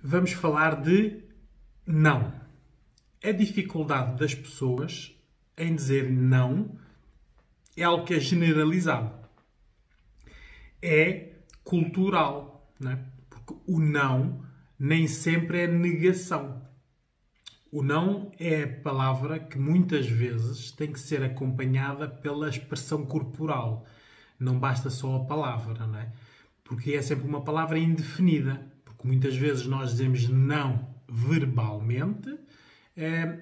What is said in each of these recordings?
vamos falar de não. A dificuldade das pessoas em dizer não é algo que é generalizado. É cultural, não é? Porque o não nem sempre é negação. O não é a palavra que muitas vezes tem que ser acompanhada pela expressão corporal. Não basta só a palavra, não é? Porque é sempre uma palavra indefinida. Porque muitas vezes nós dizemos não verbalmente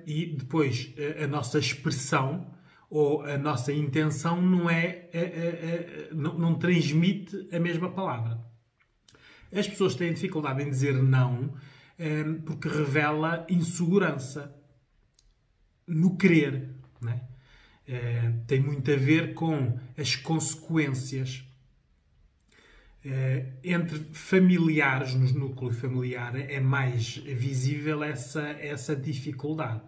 e depois a nossa expressão ou a nossa intenção não transmite a mesma palavra. As pessoas têm dificuldade em dizer não porque revela insegurança no querer, não é? Tem muito a ver com as consequências. Entre familiares, no núcleo familiar, é mais visível essa dificuldade.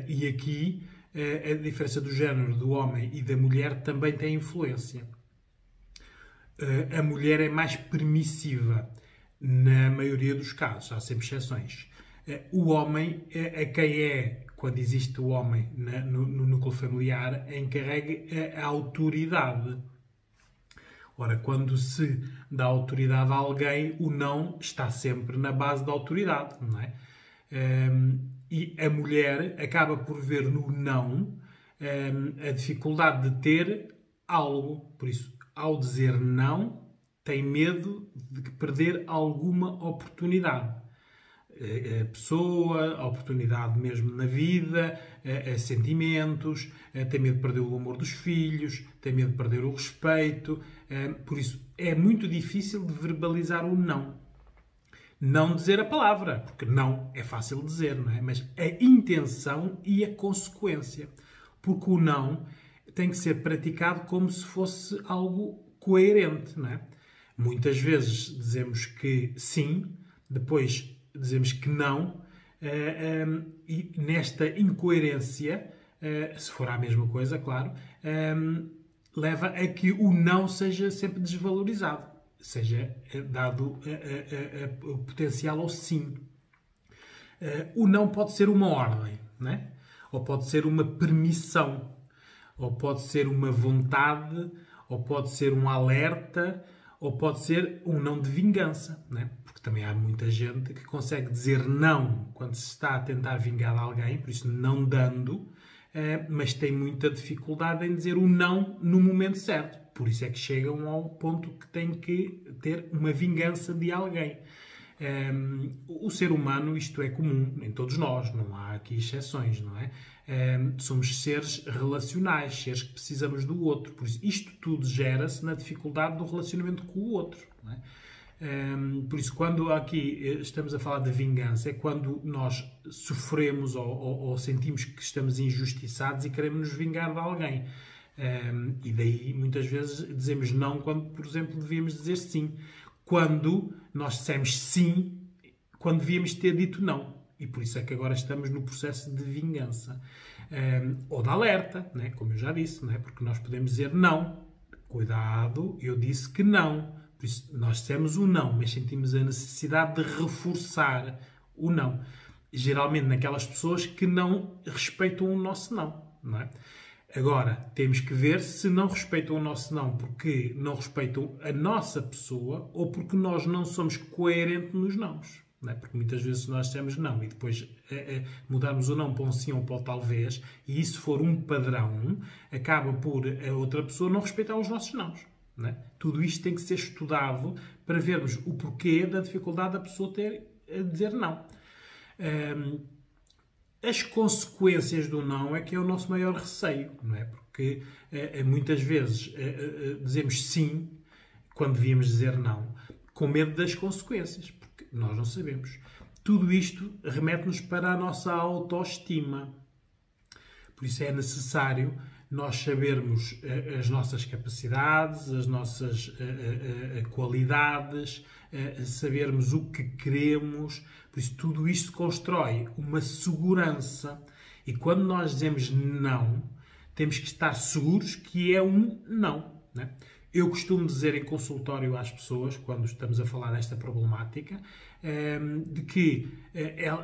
E aqui a diferença do género do homem e da mulher também tem influência. A mulher é mais permissiva na maioria dos casos, há sempre exceções. O homem, a quem é, quando existe o homem no núcleo familiar, encarrega a autoridade. Ora, quando se dá autoridade a alguém, o não está sempre na base da autoridade, não é? E a mulher acaba por ver no não a dificuldade de ter algo. Por isso, ao dizer não, tem medo de perder alguma oportunidade. A pessoa, a oportunidade mesmo na vida, a sentimentos, tem medo de perder o amor dos filhos, tem medo de perder o respeito. Por isso, é muito difícil de verbalizar o não. Não dizer a palavra, porque não é fácil dizer, não é? Mas a intenção e a consequência. Porque o não tem que ser praticado como se fosse algo coerente, não é? Muitas vezes dizemos que sim, depois dizemos que não, e nesta incoerência, se for a mesma coisa, claro, leva a que o não seja sempre desvalorizado, seja dado o potencial ao sim. O não pode ser uma ordem, não é? Ou pode ser uma permissão, ou pode ser uma vontade, ou pode ser um alerta, ou pode ser um não de vingança, não é? Porque também há muita gente que consegue dizer não quando se está a tentar vingar alguém, por isso não dando, mas tem muita dificuldade em dizer o não no momento certo. Por isso é que chegam ao ponto que têm que ter uma vingança de alguém. O ser humano, isto é comum em todos nós, não há aqui exceções, não é? Somos seres relacionais, seres que precisamos do outro. Por isso, isto tudo gera-se na dificuldade do relacionamento com o outro, não é? Por isso, quando aqui estamos a falar de vingança, é quando nós sofremos ou sentimos que estamos injustiçados e queremos nos vingar de alguém. E daí, muitas vezes, dizemos não quando, por exemplo, devíamos dizer sim. Quando nós dissemos sim, quando devíamos ter dito não. E por isso é que agora estamos no processo de vingança. Ou de alerta, né? Como eu já disse, né? Porque nós podemos dizer não. Cuidado, eu disse que não. Por isso, nós dissemos o não, mas sentimos a necessidade de reforçar o não. Geralmente naquelas pessoas que não respeitam o nosso não, não é? Agora, temos que ver se não respeitam o nosso não porque não respeitam a nossa pessoa ou porque nós não somos coerentes nos nãos. Não é? Porque muitas vezes nós dizemos não e depois mudarmos o não para um sim ou para o talvez, e isso for um padrão, acaba por a outra pessoa não respeitar os nossos nãos. Não é? Tudo isto tem que ser estudado para vermos o porquê da dificuldade da pessoa ter a dizer não. As consequências do não é que é o nosso maior receio, não é? Porque muitas vezes dizemos sim quando devíamos dizer não, com medo das consequências, porque nós não sabemos. Tudo isto remete-nos para a nossa autoestima. Por isso é necessário nós sabermos as nossas capacidades, as nossas qualidades, sabermos o que queremos. Por isso, tudo isto constrói uma segurança. E quando nós dizemos não, temos que estar seguros que é um não, né? Eu costumo dizer em consultório às pessoas, quando estamos a falar desta problemática, de que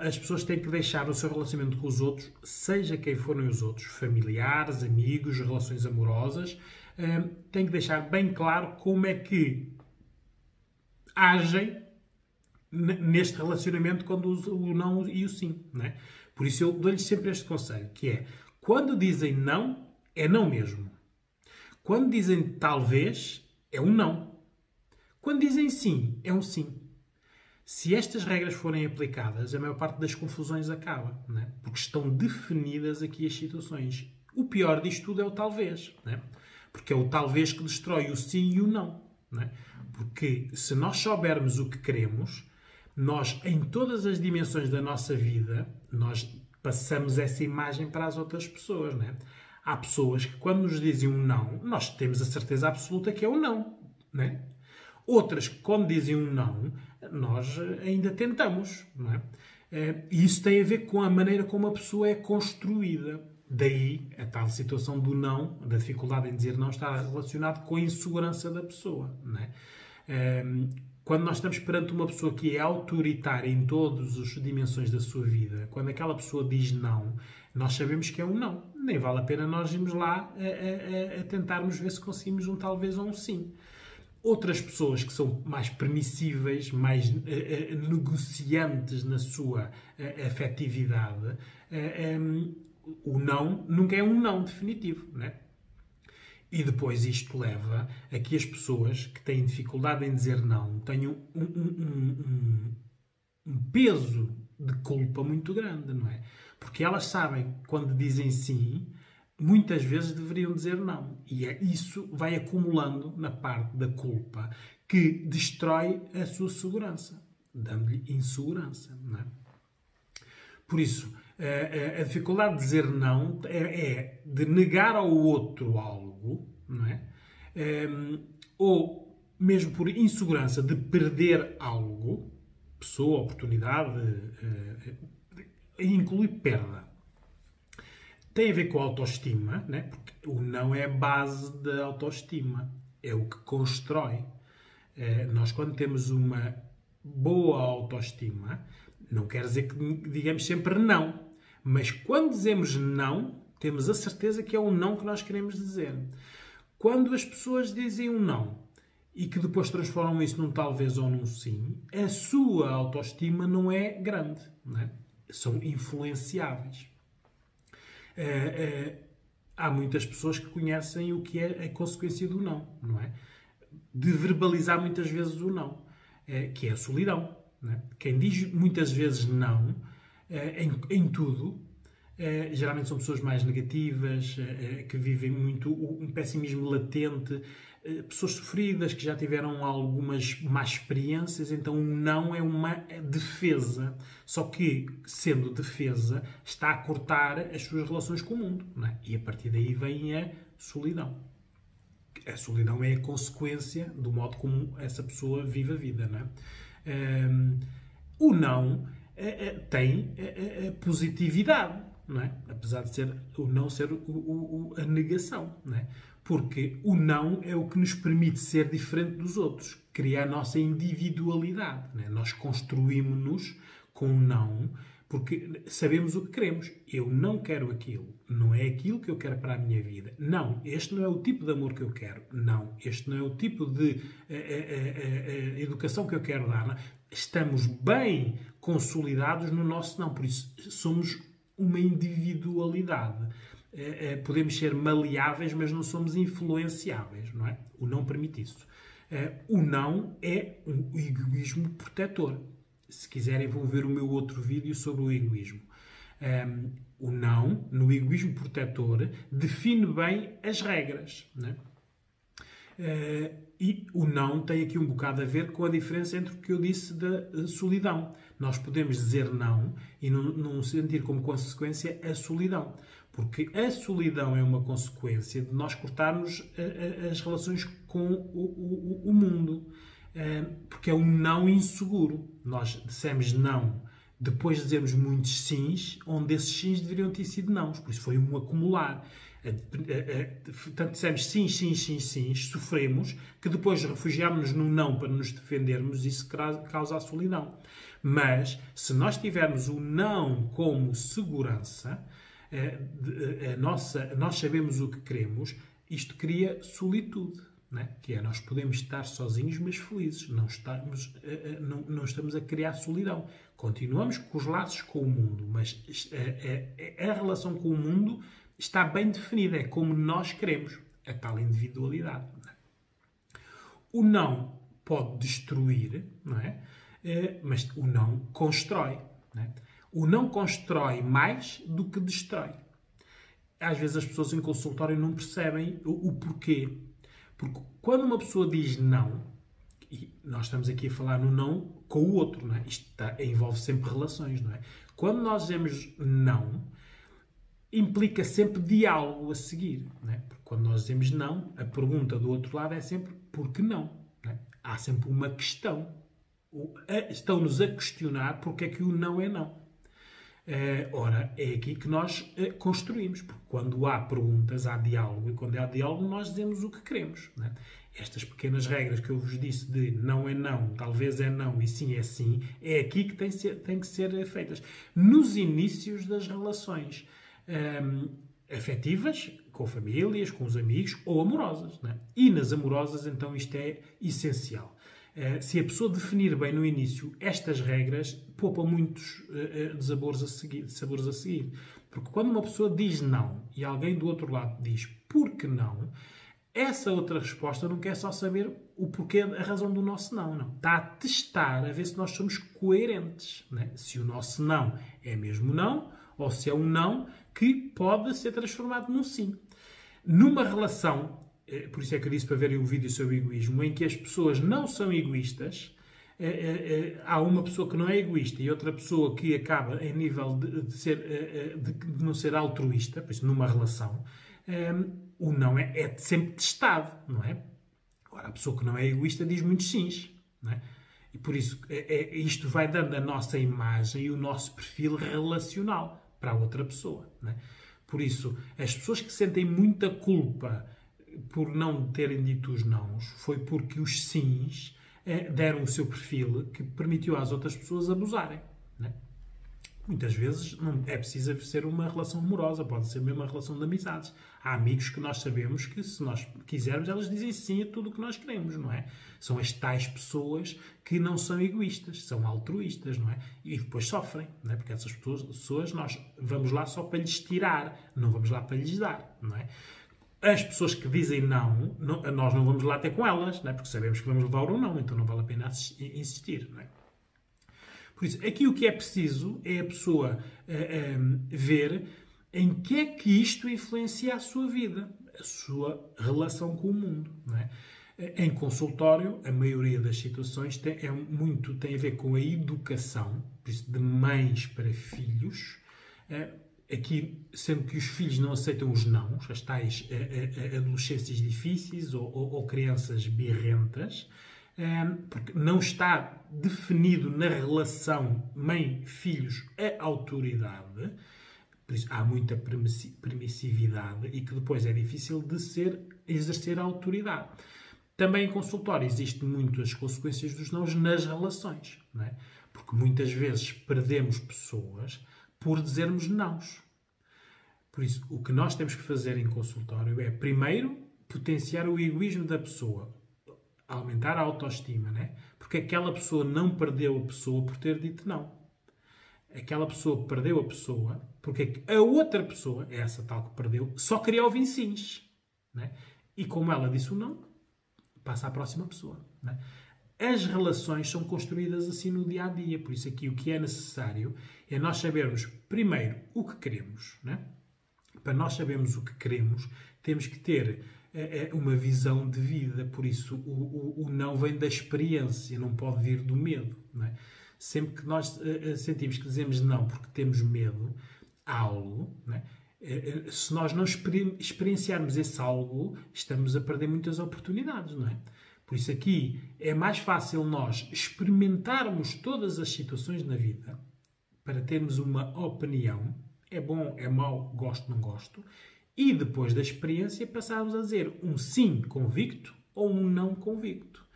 as pessoas têm que deixar o seu relacionamento com os outros, seja quem forem os outros, familiares, amigos, relações amorosas, têm que deixar bem claro como é que agem neste relacionamento quando o não e o sim. Não é? Por isso eu dou-lhes sempre este conselho, que é, quando dizem não, é não mesmo. Quando dizem talvez, é um não. Quando dizem sim, é um sim. Se estas regras forem aplicadas, a maior parte das confusões acaba, não é? Porque estão definidas aqui as situações. O pior disto tudo é o talvez, não é? Porque é o talvez que destrói o sim e o não, não é? Porque se nós soubermos o que queremos, nós, em todas as dimensões da nossa vida, nós passamos essa imagem para as outras pessoas, não é? Há pessoas que, quando nos dizem um não, nós temos a certeza absoluta que é um não, não é? Outras que, quando dizem um não, nós ainda tentamos, não é? E isso tem a ver com a maneira como a pessoa é construída. Daí, a tal situação do não, da dificuldade em dizer não, está relacionado com a insegurança da pessoa, não é? Quando nós estamos perante uma pessoa que é autoritária em todas as dimensões da sua vida, quando aquela pessoa diz não, nós sabemos que é um não. Nem vale a pena nós irmos lá a tentarmos ver se conseguimos um talvez ou um sim. Outras pessoas que são mais permissíveis, mais negociantes na sua afetividade, o não nunca é um não definitivo, não é? E depois isto leva a que as pessoas que têm dificuldade em dizer não tenham um peso de culpa muito grande, não é? Porque elas sabem que quando dizem sim, muitas vezes deveriam dizer não. E isso vai acumulando na parte da culpa que destrói a sua segurança, dando-lhe insegurança, não é? Por isso, a dificuldade de dizer não é de negar ao outro algo, não é? Ou mesmo por insegurança de perder algo, pessoa, oportunidade, inclui perda. Tem a ver com a autoestima, né? Porque o não é a base da autoestima, é o que constrói. Nós, quando temos uma boa autoestima, não quer dizer que digamos sempre não, mas quando dizemos não, temos a certeza que é o não que nós queremos dizer. Quando as pessoas dizem um não e que depois transformam isso num talvez ou num sim, a sua autoestima não é grande, não é? São influenciáveis. Há muitas pessoas que conhecem o que é a consequência do não, não é? De verbalizar muitas vezes o não, que é a solidão. Não é? Quem diz muitas vezes não em tudo, geralmente são pessoas mais negativas, que vivem muito um pessimismo latente, pessoas sofridas que já tiveram algumas más experiências, então o não é uma defesa, só que, sendo defesa, está a cortar as suas relações com o mundo, não é? E a partir daí vem a solidão. A solidão é a consequência do modo como essa pessoa vive a vida, não é? O não tem a positividade, não é? Apesar de ser o não ser a negação, não é? Porque o não é o que nos permite ser diferente dos outros, criar a nossa individualidade, não é? Nós construímos-nos com o não, porque sabemos o que queremos. Eu não quero aquilo. Não é aquilo que eu quero para a minha vida. Não, este não é o tipo de amor que eu quero. Não, este não é o tipo de educação que eu quero dar. Não. Estamos bem consolidados no nosso não. Por isso, somos uma individualidade. Podemos ser maleáveis, mas não somos influenciáveis, não é? O não permite isso. O não é um egoísmo protetor. Se quiserem, vão ver o meu outro vídeo sobre o egoísmo. O não, no egoísmo protetor, define bem as regras. Não é? E o não tem aqui um bocado a ver com a diferença entre o que eu disse da solidão. Nós podemos dizer não e não sentir como consequência a solidão. Porque a solidão é uma consequência de nós cortarmos as relações com o mundo. Porque é um não inseguro. Nós dissemos não, depois dizemos muitos sims, onde esses sims deveriam ter sido não. Por isso foi um acumular. Portanto, dissemos sim, sim, sim, sim, sofremos, que depois refugiámos-nos no não para nos defendermos, isso causa a solidão. Mas, se nós tivermos o não como segurança, nós sabemos o que queremos, isto cria solitude. Né? Que é, nós podemos estar sozinhos, mas felizes. Não estamos a criar solidão. Continuamos com os laços com o mundo, mas a relação com o mundo está bem definida. É como nós queremos. A tal individualidade. Né? O não pode destruir, não é? Mas o não constrói. Não é? O não constrói mais do que destrói. Às vezes as pessoas em consultório não percebem o porquê. Porque quando uma pessoa diz não, e nós estamos aqui a falar no não com o outro, não é? Isto envolve sempre relações, não é? Quando nós dizemos não, implica sempre diálogo a seguir, não é? Porque quando nós dizemos não, a pergunta do outro lado é sempre por que não? Não é? Há sempre uma questão. Estão-nos a questionar porque é que o não é não. Ora, é aqui que nós construímos, porque quando há perguntas, há diálogo, e quando há diálogo nós dizemos o que queremos. Não é? Estas pequenas regras que eu vos disse de não é não, talvez é não e sim é sim, é aqui que têm que ser feitas. Nos inícios das relações afetivas, com famílias, com os amigos, ou amorosas. Não é? E nas amorosas, então, isto é essencial. Se a pessoa definir bem no início estas regras, poupa muitos sabores a seguir. Porque quando uma pessoa diz não e alguém do outro lado diz por que não, essa outra resposta não quer só saber o porquê, a razão do nosso não. Não. Está a testar, a ver se nós somos coerentes. Né? Se o nosso não é mesmo não, ou se é um não que pode ser transformado num sim. Numa relação, por isso é que eu disse para verem um vídeo sobre egoísmo, em que as pessoas não são egoístas, há uma pessoa que não é egoísta e outra pessoa que acaba em nível de não ser altruísta, por isso numa relação, o não é sempre testado, não é? Agora, a pessoa que não é egoísta diz muitos sims, não é? E por isso isto vai dando a nossa imagem e o nosso perfil relacional para a outra pessoa, não é? Por isso, as pessoas que sentem muita culpa por não terem dito os nãos, foi porque os sims deram o seu perfil que permitiu às outras pessoas abusarem. Né? Muitas vezes não é preciso ser uma relação amorosa, pode ser mesmo uma relação de amizades. Há amigos que nós sabemos que, se nós quisermos, elas dizem sim a tudo o que nós queremos, não é? São as tais pessoas que não são egoístas, são altruístas, não é? E depois sofrem, não é? Porque essas pessoas nós vamos lá só para lhes tirar, não vamos lá para lhes dar, não é? As pessoas que dizem não, nós não vamos lá ter com elas, não é? Porque sabemos que vamos levar ou não, então não vale a pena insistir. Não é? Por isso, aqui o que é preciso é a pessoa ver em que é que isto influencia a sua vida, a sua relação com o mundo. Não é? Em consultório, a maioria das situações tem a ver com a educação, por isso, de mães para filhos. Aqui, sendo que os filhos não aceitam os nãos, as tais adolescências difíceis ou crianças birrentas, porque não está definido na relação mãe-filhos a autoridade, por isso há muita permissividade e que depois é difícil de exercer a autoridade. Também em consultório existem muitas consequências dos nãos nas relações, não é? Porque muitas vezes perdemos pessoas por dizermos nãos. Por isso, o que nós temos que fazer em consultório é, primeiro, potenciar o egoísmo da pessoa, aumentar a autoestima, né? Porque aquela pessoa não perdeu a pessoa por ter dito não. Aquela pessoa perdeu a pessoa porque a outra pessoa, essa tal que perdeu, só queria ouvir sims, né? E como ela disse o não, passa à próxima pessoa, né? As relações são construídas assim no dia-a-dia. Por isso aqui o que é necessário é nós sabermos, primeiro, o que queremos. Né? Para nós sabermos o que queremos, temos que ter uma visão de vida. Por isso o não vem da experiência, não pode vir do medo. Não é? Sempre que nós sentimos que dizemos não porque temos medo a algo, não é? Se nós não experienciarmos esse algo, estamos a perder muitas oportunidades, não é? Por isso aqui é mais fácil nós experimentarmos todas as situações na vida para termos uma opinião, é bom, é mau, gosto, não gosto, e depois da experiência passarmos a dizer um sim convicto ou um não convicto.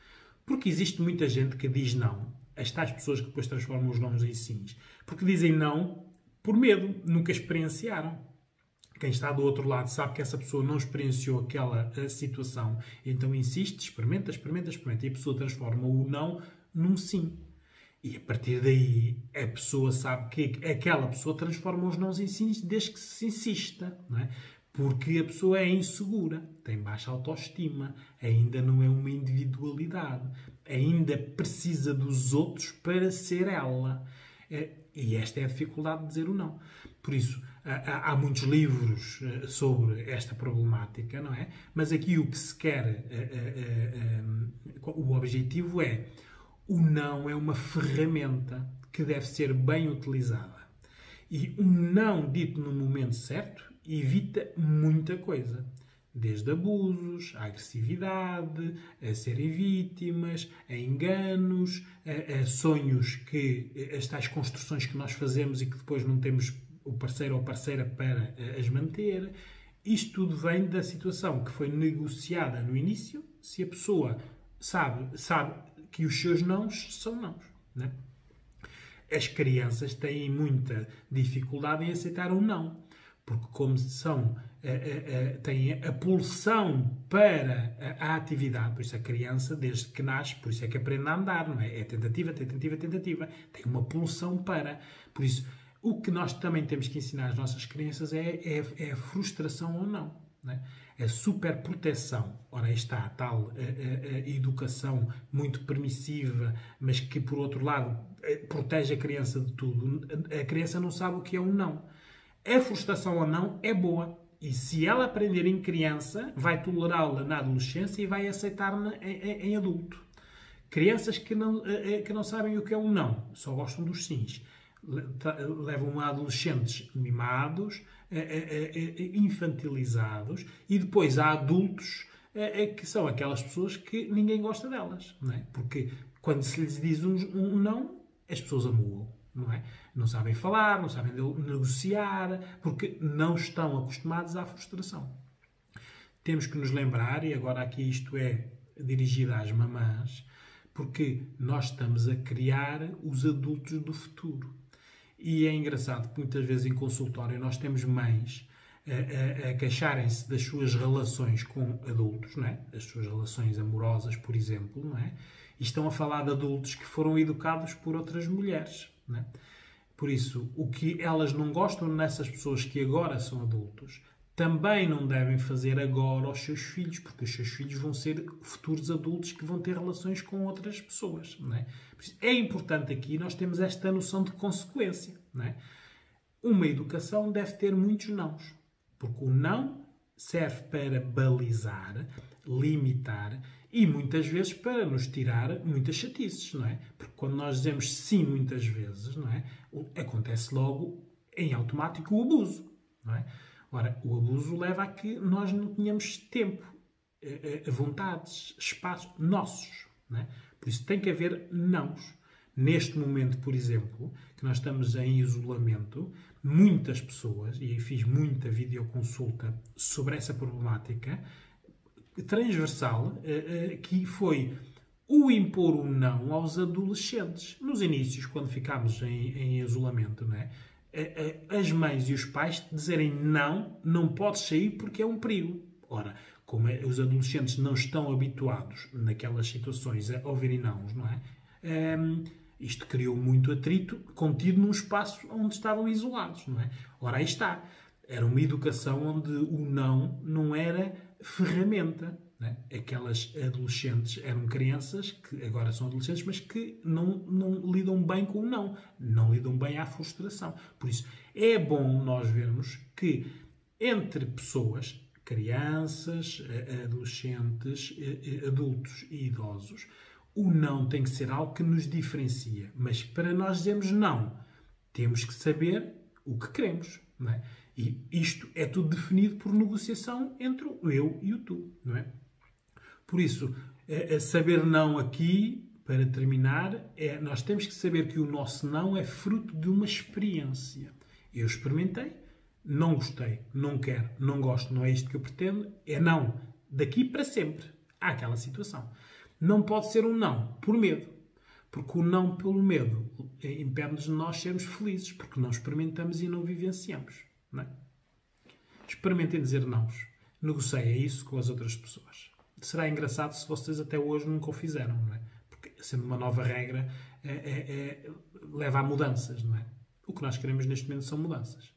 Porque existe muita gente que diz não as tais pessoas que depois transformam os nãos em sims. Porque dizem não por medo, nunca experienciaram. Quem está do outro lado sabe que essa pessoa não experienciou aquela situação, então insiste, experimenta, experimenta, experimenta, e a pessoa transforma o não num sim. E a partir daí a pessoa sabe que aquela pessoa transforma os nãos em sims desde que se insista, não é? Porque a pessoa é insegura, tem baixa autoestima, ainda não é uma individualidade, ainda precisa dos outros para ser ela. E esta é a dificuldade de dizer o não. Por isso, há muitos livros sobre esta problemática, não é? Mas aqui o que se quer, o objetivo é, o não é uma ferramenta que deve ser bem utilizada. E um não dito no momento certo evita muita coisa. Desde abusos, a agressividade, a serem vítimas, a enganos, a sonhos as tais construções que nós fazemos e que depois não temos o parceiro ou parceira para as manter. Isto tudo vem da situação que foi negociada no início, se a pessoa sabe que os seus nãos são nãos, né? As crianças têm muita dificuldade em aceitar o não, porque como têm a pulsão para a atividade, por isso a criança, desde que nasce, por isso é que aprende a andar, não é? É tentativa, tentativa, tentativa. Tem uma pulsão para. Por isso, o que nós também temos que ensinar às nossas crianças é a frustração ou não, né? A superproteção. Ora, aí está a tal educação muito permissiva, mas que, por outro lado, protege a criança de tudo. A criança não sabe o que é um não. A frustração ou não é boa. E se ela aprender em criança, vai tolerá-la na adolescência e vai aceitar-na em adulto. Crianças que não sabem o que é um não, só gostam dos sims, levam a adolescentes mimados, infantilizados, e depois há adultos que são aquelas pessoas que ninguém gosta delas, não é? Porque quando se lhes diz um não, as pessoas amuam, não é? Não sabem falar, não sabem negociar, porque não estão acostumados à frustração. Temos que nos lembrar, e agora aqui isto é dirigido às mamãs, porque nós estamos a criar os adultos do futuro. E é engraçado que muitas vezes em consultório nós temos mães a queixarem-se das suas relações com adultos, não é? Das suas relações amorosas, por exemplo, não é? E estão a falar de adultos que foram educados por outras mulheres, não é? Por isso, o que elas não gostam nessas pessoas que agora são adultos, também não devem fazer agora aos seus filhos, porque os seus filhos vão ser futuros adultos que vão ter relações com outras pessoas, não é? Por isso, é importante aqui nós termos esta noção de consequência, não é? Uma educação deve ter muitos nãos, porque o não serve para balizar, limitar e muitas vezes para nos tirar muitas chatices, não é? Porque quando nós dizemos sim muitas vezes, não é? Acontece logo em automático o abuso, não é? Ora, o abuso leva a que nós não tenhamos tempo, vontades, espaços nossos, não é? Por isso tem que haver nãos. Neste momento, por exemplo, que nós estamos em isolamento, muitas pessoas, e fiz muita videoconsulta sobre essa problemática transversal, que foi o impor o não aos adolescentes. Nos inícios, quando ficámos em isolamento, não é? As mães e os pais dizerem não podes sair porque é um perigo. Ora, como os adolescentes não estão habituados naquelas situações a ouvirem nãos, não é? Isto criou muito atrito contido num espaço onde estavam isolados, não é? Ora, aí está. Era uma educação onde o não era ferramenta, não é? Aquelas adolescentes eram crianças, que agora são adolescentes, mas que não lidam bem com o não lidam bem à frustração. Por isso, é bom nós vermos que entre pessoas, crianças, adolescentes, adultos e idosos, o não tem que ser algo que nos diferencia. Mas para nós dizermos não, temos que saber o que queremos, não é? E isto é tudo definido por negociação entre o eu e o tu, não é? Por isso, saber não aqui, para terminar, nós temos que saber que o nosso não é fruto de uma experiência. Eu experimentei, não gostei, não quero, não gosto, não é isto que eu pretendo, é não. Daqui para sempre. Há aquela situação. Não pode ser um não por medo. Porque o não pelo medo impede-nos de nós sermos felizes, porque não experimentamos e não vivenciamos. Não é? Experimentem dizer não. Negociem isso com as outras pessoas. Será engraçado se vocês até hoje nunca o fizeram, não é? Porque sendo uma nova regra, leva a mudanças, não é? O que nós queremos neste momento são mudanças.